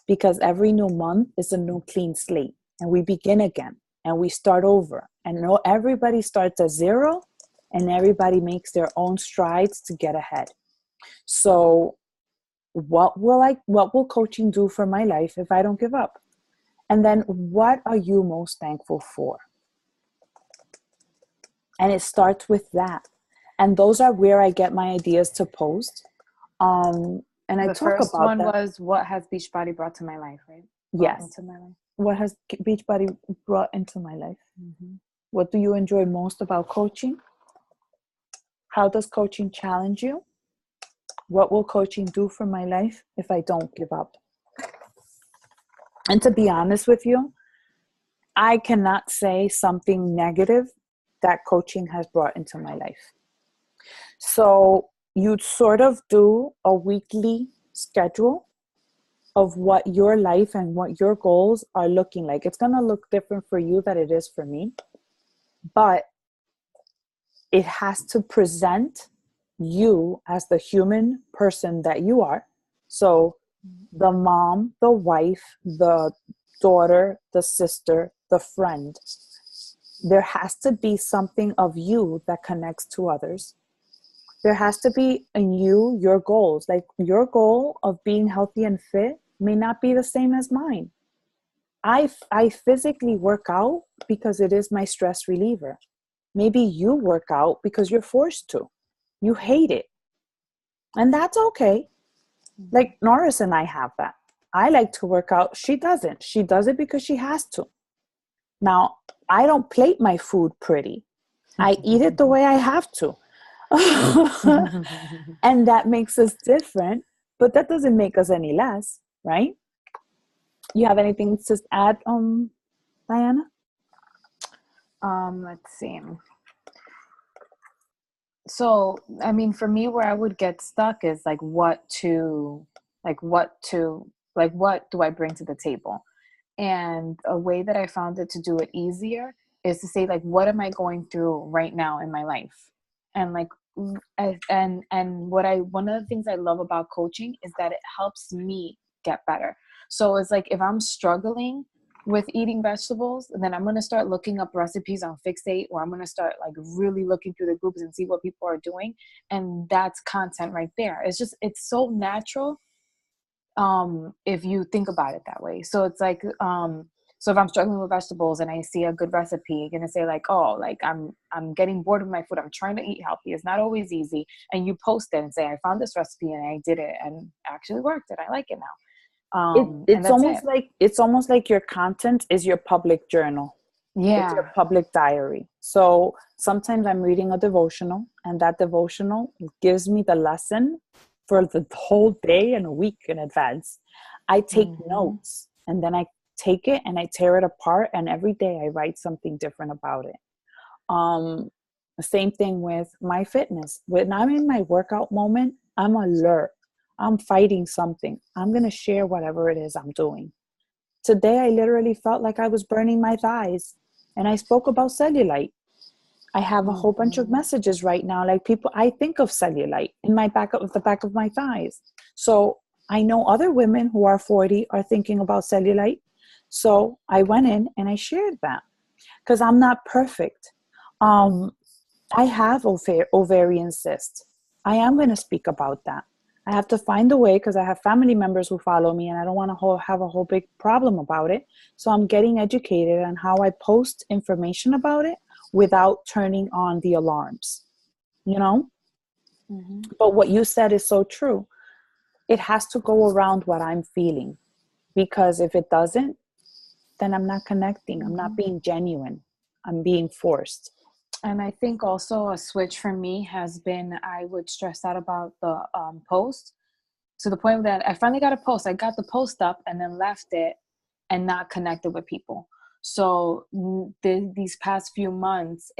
because every new month is a new clean slate, and we begin again and we start over, and everybody starts at zero, and everybody makes their own strides to get ahead. So what will coaching do for my life if I don't give up? And then what are you most thankful for? And it starts with that. And those are where I get my ideas to post. And I talk about the first one that. was, what has Beachbody brought to my life, right? Yes. Into my life. What has Beachbody brought into my life? Mm-hmm. What do you enjoy most about coaching? How does coaching challenge you? What will coaching do for my life if I don't give up? And to be honest with you, I cannot say something negative that coaching has brought into my life. So you'd sort of do a weekly schedule of what your life and what your goals are looking like. It's going to look different for you than it is for me, but it has to present you as the human person that you are. So the mom, the wife, the daughter, the sister, the friend. There has to be something of you that connects to others. There has to be in you your goals. Like, your goal of being healthy and fit may not be the same as mine. I physically work out because it is my stress reliever. Maybe you work out because you're forced to. You hate it. And that's okay. Like Norris and I have that. I like to work out. She doesn't. She does it because she has to. Now, I don't plate my food pretty. I eat it the way I have to. And that makes us different, but that doesn't make us any less, right? You have anything to add, Diana? Let's see. So, I mean, for me, where I would get stuck is what do I bring to the table? And a way that I found it to do it easier is to say, what am I going through right now in my life? And one of the things I love about coaching is that it helps me get better. So it's if I'm struggling with eating vegetables, and then I'm going to start looking up recipes on Fixate, or I'm going to start really looking through the groups and see what people are doing. And that's content right there. It's so natural. If you think about it that way. So it's so if I'm struggling with vegetables and I see a good recipe, you're going to say I'm getting bored of my food. I'm trying to eat healthy. It's not always easy. And you post it and say, I found this recipe and I did it and actually worked and I like it now. It's almost like your content is your public journal. Yeah. It's your public diary. So sometimes I'm reading a devotional, and that devotional gives me the lesson for the whole day and a week in advance. I take notes, and then I take it and I tear it apart, and every day I write something different about it. The same thing with my fitness. When I'm in my workout moment, I'm alert. I'm fighting something. I'm going to share whatever it is I'm doing. Today, I literally felt like I was burning my thighs, and I spoke about cellulite. I have a whole bunch of messages right now. I think of cellulite in the back of my thighs. So I know other women who are 40 are thinking about cellulite. So I went in and I shared that. because I'm not perfect. I have ovarian cyst. I am going to speak about that. I have to find a way because I have family members who follow me and I don't want to have a whole big problem about it. So I'm getting educated on how I post information about it without turning on the alarms, you know? Mm-hmm. But what you said is so true. It has to go around what I'm feeling, because if it doesn't, then I'm not connecting. I'm not being genuine. I'm being forced. And I think also a switch for me has been, I would stress out about the post to the point that I finally got a post. I got the post up and then left it and not connected with people. So these past few months,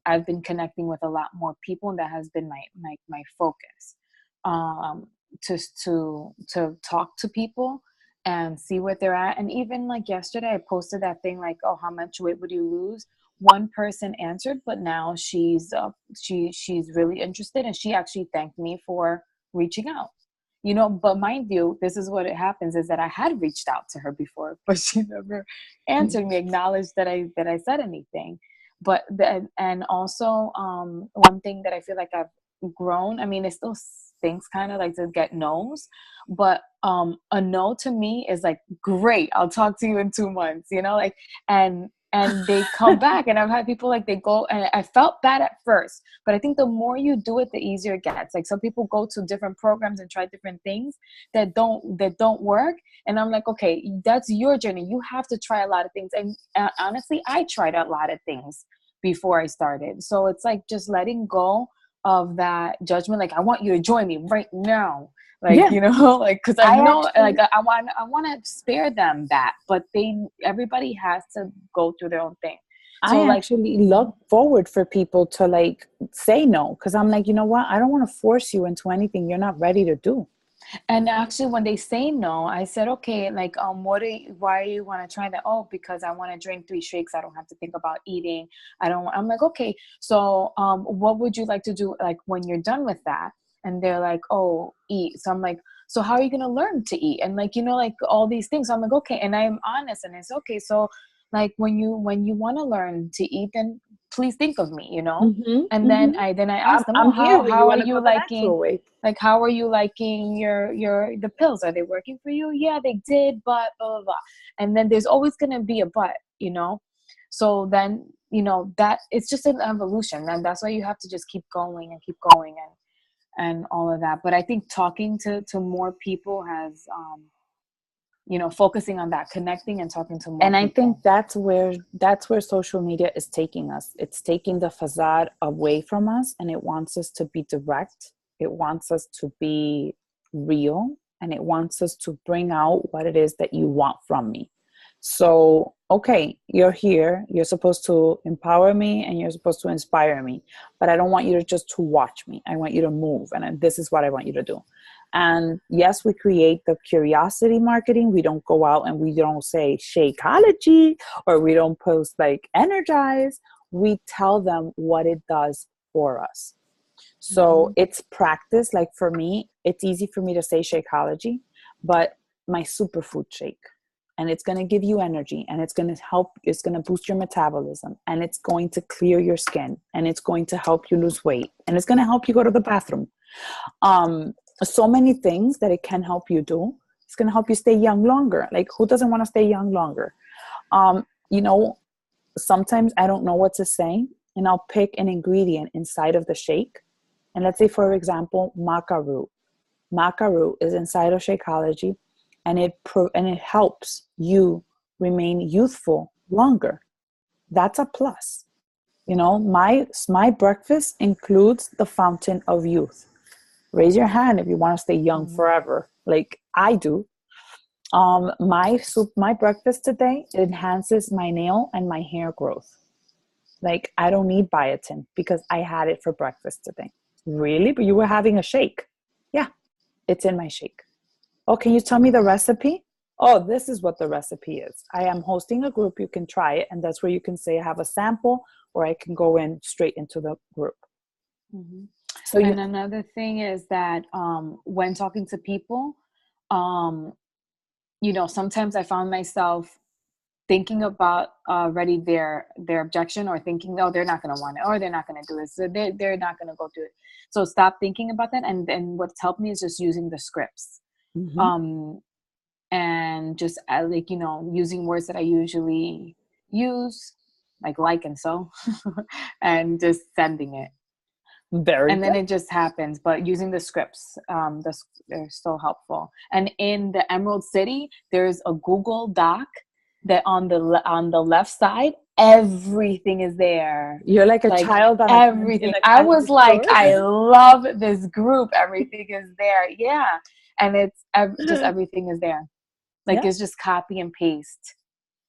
I've been connecting with a lot more people, and that has been my focus. To talk to people and see where they're at. And even like yesterday, I posted that thing like, oh, how much weight would you lose? One person answered, but now she's really interested, and she actually thanked me for reaching out. You know, but mind you, this is what it happens is that I had reached out to her before, but she never answered me, acknowledged that I said anything. But and also one thing that I feel like I've grown, I mean, it still stinks kind of like to get no's, but a no to me is like, great, I'll talk to you in 2 months, you know, like, and they come back, and I've had people like, they go, and I felt bad at first, but I think the more you do it, the easier it gets. Like, some people go to different programs and try different things that don't work, and I'm like, okay, that's your journey. You have to try a lot of things, and honestly, I tried a lot of things before I started. So it's like just letting go of that judgment. Like, I want you to join me right now. Like, Yeah. you know, like, because I know, actually, like, I want to spare them that, but everybody has to go through their own thing. So, I like, actually look forward for people to like say no, because I'm like, you know what? I don't want to force you into anything you're not ready to do. and actually, when they say no, I said, okay, like, why do you want to try that? Oh, because I want to drink 3 shakes. I don't have to think about eating. I'm like, okay, so, what would you like to do? Like, when you're done with that? And they're like, oh, eat. So I'm like, so how are you going to learn to eat? And like, you know, like all these things. So I'm like, okay. And I'm honest, and it's okay. So like, when you want to learn to eat, then please think of me, you know? Mm-hmm, And then I asked them, I'm oh, here when you how are want to you go the liking, natural way. like, how are you liking the pills? Are they working for you? Yeah, they did, but blah, blah, blah. And then there's always going to be a but, you know? So then, you know, that it's just an evolution, and that's why you have to just keep going and all of that. But I think talking to more people has, you know, focusing on that, connecting and talking to more And people. I think that's where social media is taking us. It's taking the facade away from us, and it wants us to be direct. It wants us to be real, and it wants us to bring out what it is that you want from me. So, okay, you're here. You're supposed to empower me, and you're supposed to inspire me. But I don't want you to watch me. I want you to move, and this is what I want you to do. And yes, we create the curiosity marketing. We don't go out and we don't say Shakeology, or we don't post like energize. We tell them what it does for us. So it's practice. Like for me, it's easy for me to say Shakeology, but my superfood shake, and it's going to give you energy, and it's going to help, it's going to boost your metabolism, and it's going to clear your skin, and it's going to help you lose weight, and it's going to help you go to the bathroom. So many things that it can help you do. It's going to help you stay young longer. Like, who doesn't want to stay young longer? You know, sometimes I don't know what to say, and I'll pick an ingredient inside of the shake. And let's say, for example, maca root. Maca root is inside of Shakeology, and it helps you remain youthful longer. That's a plus. You know, my breakfast includes the fountain of youth. Raise your hand if you want to stay young forever, like I do. My breakfast today enhances my nail and my hair growth. Like, I don't need biotin because I had it for breakfast today. Really? But you were having a shake? Yeah, it's in my shake. Oh, can you tell me the recipe? Oh, this is what the recipe is. I am hosting a group. You can try it, and that's where you can say I have a sample, or I can go in straight into the group. Mm-hmm. So and another thing is that when talking to people, you know, sometimes I found myself thinking about already their objection, or thinking, no, they're not going to want it, or they're not going to do it, so they're not going to go do it. So stop thinking about that. And then what's helped me is just using the scripts. And just like, using words that I usually use, like and so, and just sending it. Very And good. then it just happens. But using the scripts, they're so helpful. And in the Emerald City, there's a Google Doc that on the left side, everything is there. You're like a child on everything. I was like, I love this group. Everything is there. Yeah. And it's just everything is there. Like it's just copy and paste.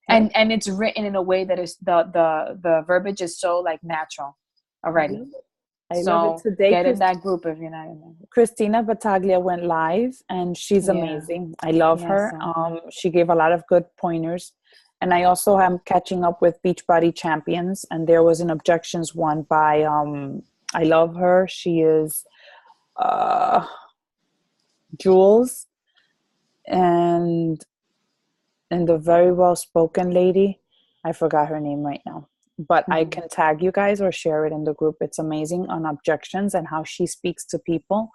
And it's written in a way that is the verbiage is so like natural already. I love it. Today, get in that group if you're not in there. Christina Battaglia went live, and she's amazing. I love her. She gave a lot of good pointers. And I also am catching up with Beachbody Champions, and there was an objections one by I love her. She is Jules, and the very well spoken lady. I forgot her name right now. But I can tag you guys or share it in the group. It's amazing on objections and how she speaks to people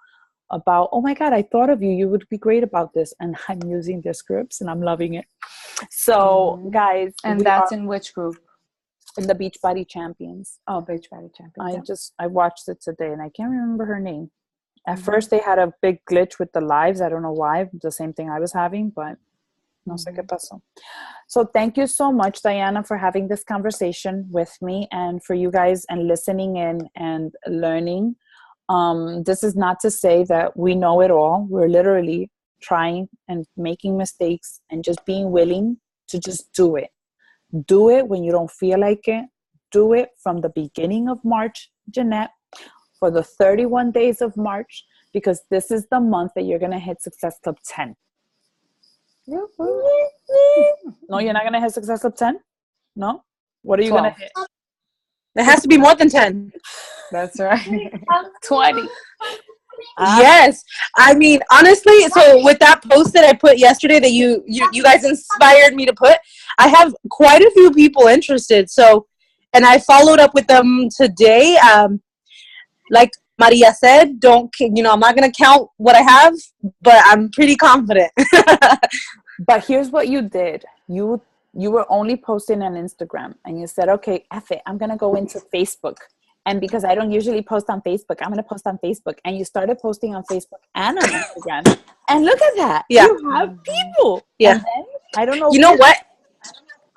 about, oh my God, I thought of you. You would be great about this. And I'm using the scripts and I'm loving it. So guys. And that's in which group? In the Beachbody Champions. Oh, Beachbody Champions. I watched it today and I can't remember her name. At first they had a big glitch with the lives. I don't know why. The same thing I was having, but no sé qué pasó. So thank you so much, Diana, for having this conversation with me, and for you guys and listening in and learning. This is not to say that we know it all. We're literally trying and making mistakes and just being willing to just do it. Do it when you don't feel like it. Do it from the beginning of March, Jeanette, for the 31 days of March, because this is the month that you're going to hit Success Club 10. No, you're not going to hit Success Club 10? No? What are you going to hit? It has to be more than 10. That's right. 20. Yes. I mean, honestly, so with that post that I put yesterday that you guys inspired me to put, I have quite a few people interested. So, and I followed up with them today. Like Maria said, I'm not going to count what I have, but I'm pretty confident. But here's what you did. You were only posting on Instagram, and you said, okay, F it, I'm going to go into Facebook. And because I don't usually post on Facebook, I'm going to post on Facebook. And you started posting on Facebook and on Instagram. And look at that. Yeah. You have people. Yeah. And then, I don't know. You know what?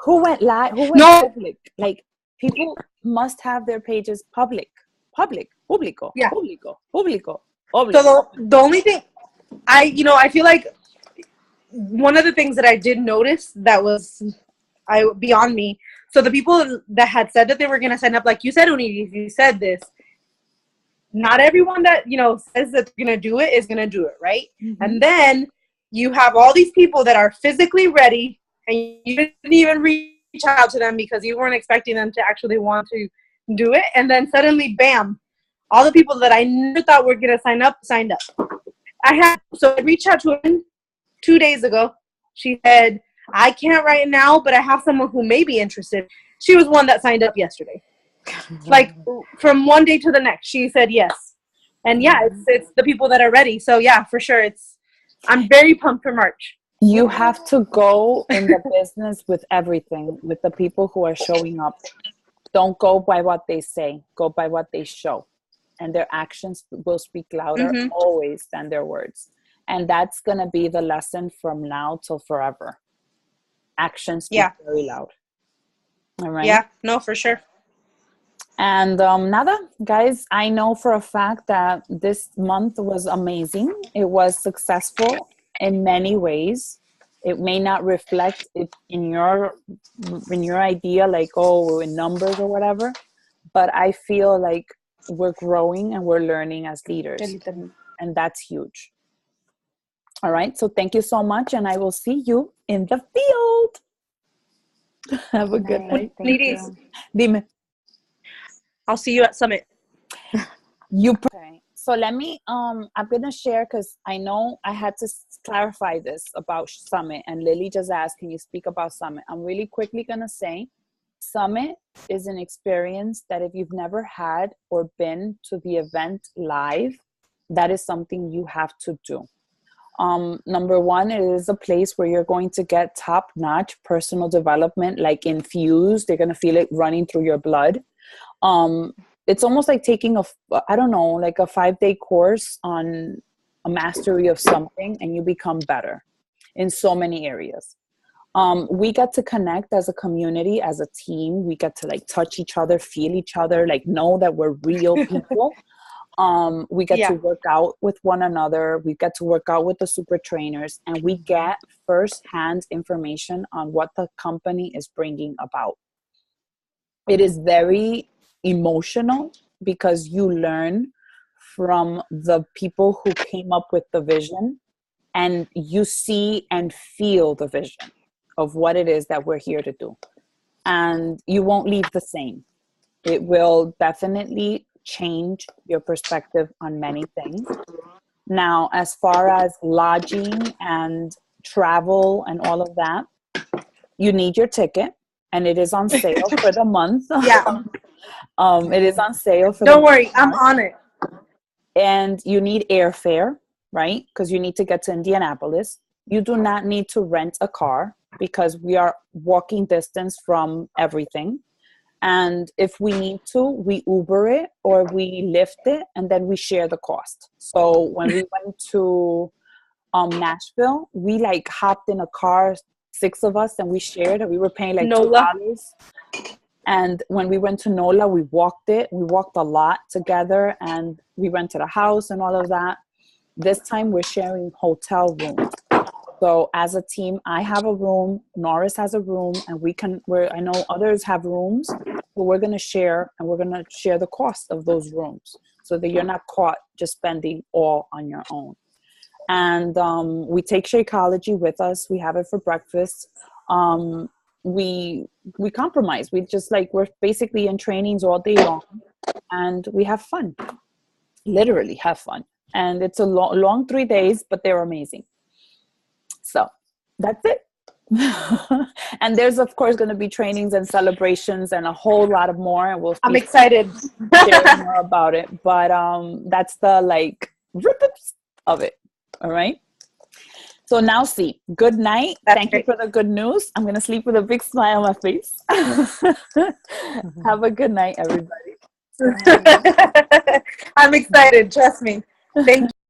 Who went live? Who went public? Like, people must have their pages public. Público. Yeah. Público. So the only thing I feel like one of the things that I did notice that was beyond me. So the people that had said that they were going to sign up, like you said, Uni, you said this, not everyone that, says that they're going to do it is going to do it, right? Mm-hmm. And then you have all these people that are physically ready, and you didn't even reach out to them because you weren't expecting them to actually want to do it. And then suddenly, bam, all the people that I never thought were going to sign up, signed up. I reached out to her 2 days ago. She said, I can't right now, but I have someone who may be interested. She was one that signed up yesterday. Like, from one day to the next, she said yes. And yeah, it's the people that are ready. So yeah, for sure, I'm very pumped for March. You have to go in the business with everything, with the people who are showing up. Don't go by what they say. Go by what they show. And their actions will speak louder always than their words. And that's going to be the lesson from now till forever. Actions speak very loud. All right? Yeah, no, for sure. And nada, guys, I know for a fact that this month was amazing. It was successful in many ways. It may not reflect it in your idea, like, in numbers or whatever, but I feel like we're growing and we're learning as leaders, and that's huge. All right, so thank you so much, and I will see you in the field. Have a good night. Ladies, Dime. I'll see you at Summit. Okay. So let me I'm gonna share because I know I had to clarify this about Summit, and Lily just asked, can you speak about Summit? I'm really quickly gonna say Summit is an experience that if you've never had or been to the event live, that is something you have to do. Number one, it is a place where you're going to get top-notch personal development, like infused. They're going to feel it running through your blood. It's almost like taking I don't know, like a 5-day course on a mastery of something, and you become better in so many areas. We get to connect as a community, as a team. We get to like touch each other, feel each other, like know that we're real people. We get to work out with one another. We get to work out with the super trainers, and we get firsthand information on what the company is bringing about. It is very emotional because you learn from the people who came up with the vision, and you see and feel the vision of what it is that we're here to do. And you won't leave the same. It will definitely change your perspective on many things. Now, as far as lodging and travel and all of that, you need your ticket, and it is on sale for the month. Yeah. It is on sale for Don't worry, I'm on it. And you need airfare, right? Because you need to get to Indianapolis. You do not need to rent a car because we are walking distance from everything. And if we need to, we Uber it or we Lyft it, and then we share the cost. So when we went to Nashville, we like hopped in a car, 6 of us, and we shared, and we were paying like NOLA. $2. And when we went to NOLA, we walked it. We walked a lot together, and we went to the house and all of that. This time we're sharing hotel rooms. So as a team, I have a room, Norris has a room, and I know others have rooms, but we're going to share, and we're going to share the cost of those rooms so that you're not caught just spending all on your own. And we take Shakeology with us. We have it for breakfast. We compromise. We're basically in trainings all day long, and we have fun, literally have fun. And it's a long 3 days, but they're amazing. So that's it. And there's of course going to be trainings and celebrations and a whole lot of more, and I'm excited. sharing more about it. But that's the like rip-ups of it. All right. So now see, good night. Thank you for the good news. I'm going to sleep with a big smile on my face. Have a good night, everybody. I'm excited. Trust me. Thank you.